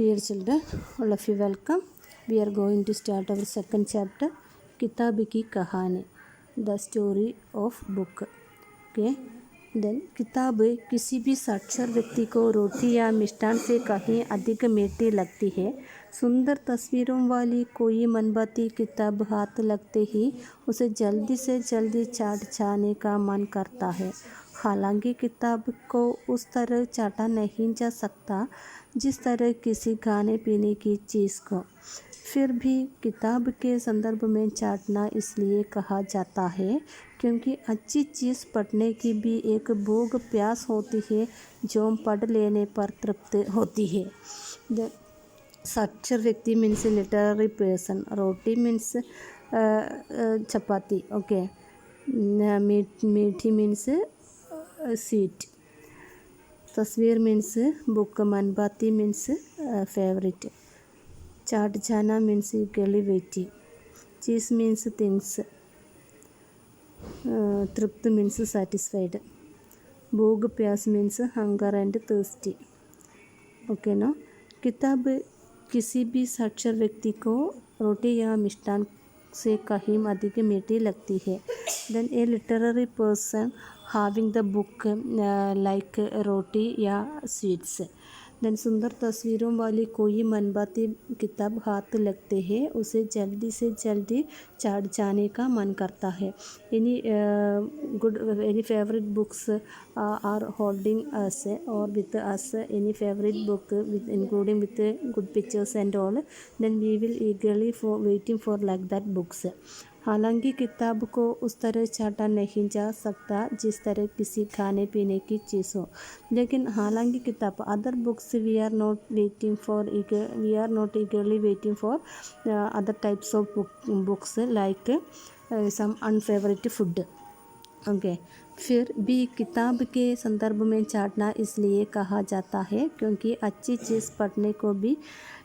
Dear children, all of you welcome. We are going to start our second chapter, किताब की कहानी, the story of book. Okay. Then किताब किसी भी साक्षर व्यक्ति को रोटी या मिष्ठान से कहीं अधिक मीठी लगती है. सुंदर तस्वीरों वाली कोई मनभाती किताब हाथ लगते ही उसे जल्दी से जल्दी चाट जाने का मन करता है. हालांकि किताब को उस तरह चाटा नहीं जा सकता जिस तरह किसी खाने पीने की चीज़ को. फिर भी किताब के संदर्भ में चाटना इसलिए कहा जाता है क्योंकि अच्छी चीज़ पढ़ने की भी एक भूख प्यास होती है जो पढ़ लेने पर तृप्त होती है. साक्षर व्यक्ति means literary person. Roti means chapati. Okay. मीठी मीन्स स्वीट. तस्वीर मीन्स बुक. मनभाती मीन्स फेवरेट. चाट जाना मीन्स ईगरली वेटिंग. चीज़ मीन्स थिंग्स. तृप्त मीन्स satisfied. भूख प्यास means hunger and thirsty. Okay no. किताब किसी भी साक्षर व्यक्ति को रोटी या मिष्ठान से कहीं अधिक मीठी लगती है. Then a literary person having the book like roti या स्वीट्स. देन सुंदर तस्वीरों वाली कोई मनभाती किताब हाथ लगते हैं उसे जल्दी से जल्दी चाट जाने का मन करता है. Any favourite books are holding us और with us. Any favourite book with including with good pictures and all. Then we will eagerly for waiting for like that books. हालांकि किताब को उस तरह चाटा नहीं जा सकता जिस तरह किसी खाने पीने की चीज़ हो. लेकिन हालांकि किताब other books we are not eagerly waiting for other types of books like some unfavourite food. Okay. फिर भी किताब के संदर्भ में चाटना इसलिए कहा जाता है क्योंकि अच्छी चीज़ पढ़ने को भी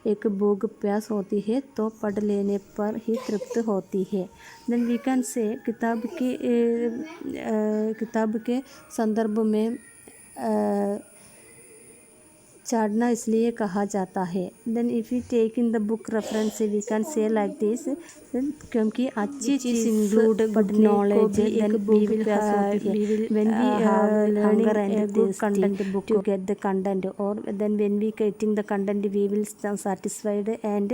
एक भूख प्यास होती है तो पढ़ लेने पर ही तृप्त होती है. देन वी कैन से किताब के संदर्भ में चाटना इसलिए कहा जाता है. Then if you take in the book reference we can say like this. क्योंकि अच्छी चीज़ include good knowledge. Then we will when we hunger and good content book to get the content और then when we getting the content we will satisfied and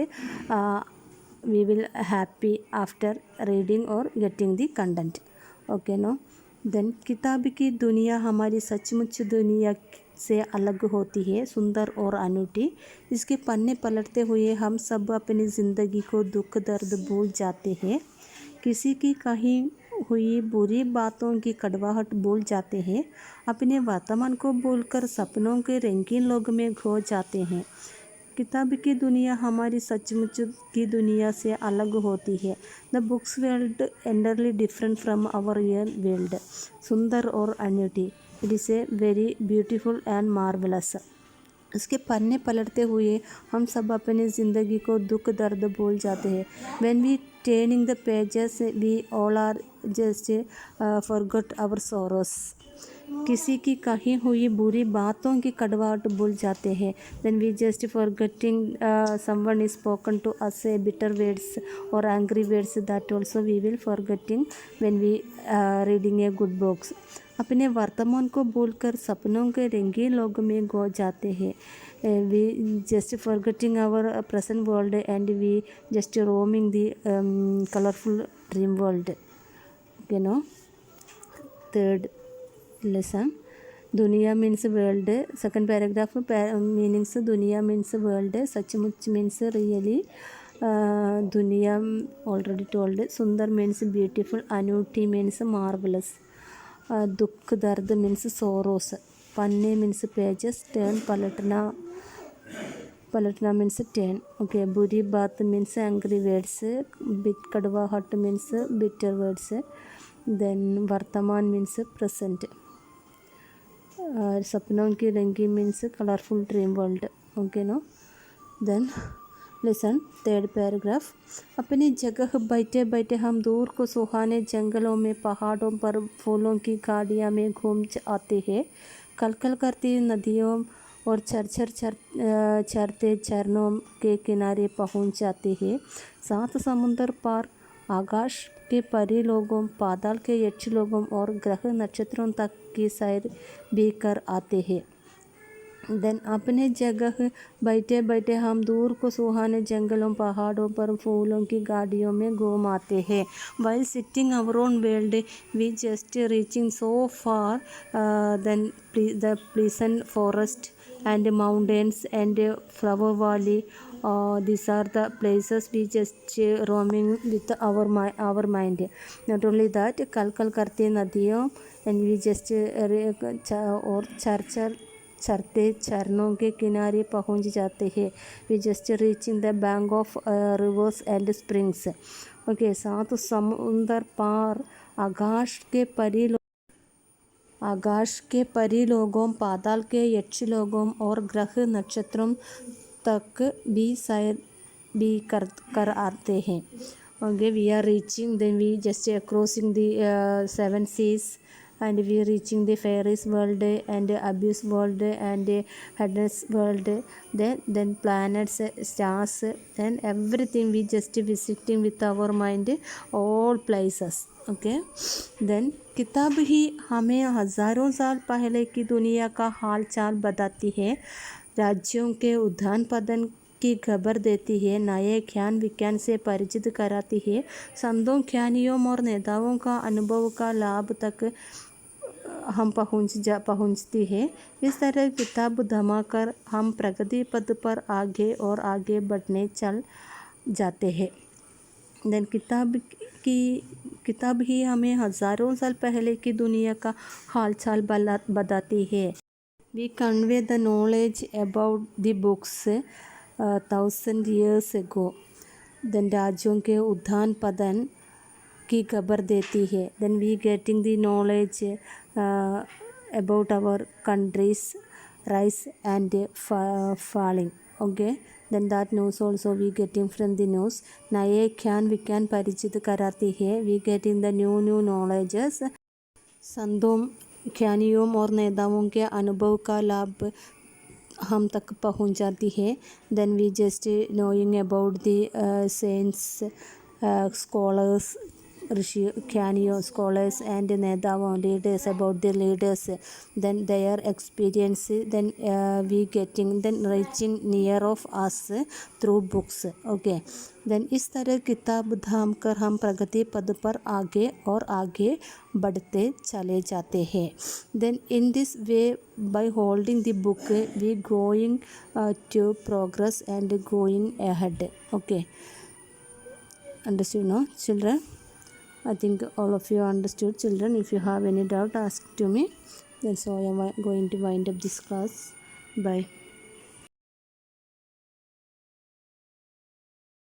we will happy after reading or getting the content. Okay no. Then किताब की दुनिया हमारी सचमुच दुनिया से अलग होती है, सुंदर और अनूठी. इसके पन्ने पलटते हुए हम सब अपनी ज़िंदगी को दुख दर्द भूल जाते हैं. किसी की कही हुई बुरी बातों की कड़वाहट भूल जाते हैं. अपने वर्तमान को भूलकर सपनों के रंगीन लोक में खो जाते हैं. किताब की दुनिया हमारी सचमुच की दुनिया से अलग होती है. The books world entirely different from our real world. सुंदर और अनूठी. It is a very beautiful and marvellous. इसके पन्ने पलटते हुए हम सब अपनी ज़िंदगी को दुख दर्द भूल जाते हैं. When we turning the pages we all are just forgot our sorrows. किसी की कही हुई बुरी बातों की कड़वाहट भूल जाते हैं. Then we just forgetting someone is spoken to us a bitter words और angry words that also we will forgetting when we reading a good books. अपने वर्तमान को भूलकर सपनों के रंगीन लोक में खो जाते हैं. We just forgetting our present world and we just roaming the colourful dream world. Okay no. Third lesson. दुनिया means world. Second paragraph meanings. दुनिया मीन्स वर्ल्ड. सचमुच मीन्स रियली. दुनिया ऑलरेडी टोल्ड. सुंदर मीन्स ब्यूटीफुल. अनूठी means marvellous. दुख दर्द means sorrows. पन्ने means pages. Turn पलटना मीन्स टर्न. ओके. बुरी बात मीन्स एंग्री वर्ड्स. कड़वाहट मीन्स बिटर वर्ड्स. देन वर्तमान मीन्स प्रेजेंट. सपनों की रंगी means colourful dream world. Okay no. Then listen. Third paragraph. अपनी जगह बैठे बैठे हम दूर को सुहाने जंगलों में पहाड़ों पर फूलों की गाड़ियाँ में घूम आते हैं. कलकल करती नदियों और चरते चरणों के किनारे पहुंच जाते हैं। सात समुंदर पार आकाश के परी लोगों, पाताल के यक्ष लोगों और ग्रह नक्षत्रों तक की सैर भी कर आते हैं। देन अपने जगह बैठे बैठे हम दूर को सुहाने जंगलों, पहाड़ों पर फूलों की गाड़ियों में घूम आते हैं। While sitting our own world, we just reaching so far, then the pleasant forest and mountains and flower valley. These are the places we just roaming with our mind. Not only that, कल करते नदियों and we just और चरते चरणों के किनारे पहुंच जाते हैं। We just reaching the bank of rivers and springs. Okay, सात समुंदर पार आकाश के परी लोगों, पाताल के यक्ष लोगों और ग्रह नक्षत्रों तक भी सैर भी कर आते हैं। Okay, we are reaching, then we just crossing the seven seas and we are reaching the fairies world and abyss world and Hades world, then planets, stars and everything we just visiting with our mind all places. Okay, then किताब ही हमें हज़ारों साल पहले की दुनिया का हाल चाल बताती है, राज्यों के उद्यान पतन की खबर देती है, नए ज्ञान विज्ञान से परिचित कराती है, संतों, ज्ञानियों और नेताओं का अनुभव का लाभ तक हम पहुँचती है। इस तरह किताब थमाकर हम प्रगति पथ पर आगे और आगे बढ़ने चल जाते हैं। देन किताब ही हमें हज़ारों साल पहले की दुनिया का हाल चाल बताती है। We convey the knowledge about the books 1000 years ago. Then राज्यों के उद्यान पतन की खबर देती है। Then we getting the knowledge about our countries rise and falling. Okay, then that news also we getting from the news. नए ज्ञान विज्ञान परिचित कराती है। We getting the new knowledges, संतों, ज्ञानियों और नेताओं के अनुभव का लाभ हम तक पहुंच जाती है। Then we just knowing about the saints, scholars, ऋषि, ज्ञानियों, स्कॉलर्स एंड नेताओं, leaders, about the leaders, then their experience, then we getting, then reaching near of us through books. Okay, then इस तरह किताब थाम कर हम प्रगति पथ पर आगे और आगे बढ़ते चले जाते हैं। Then in this way, by holding the book we going to progress and going ahead. Okay, understood now, children? I think all of you understood, children. If you have any doubt, ask to me. Then so I am going to wind up this class. Bye.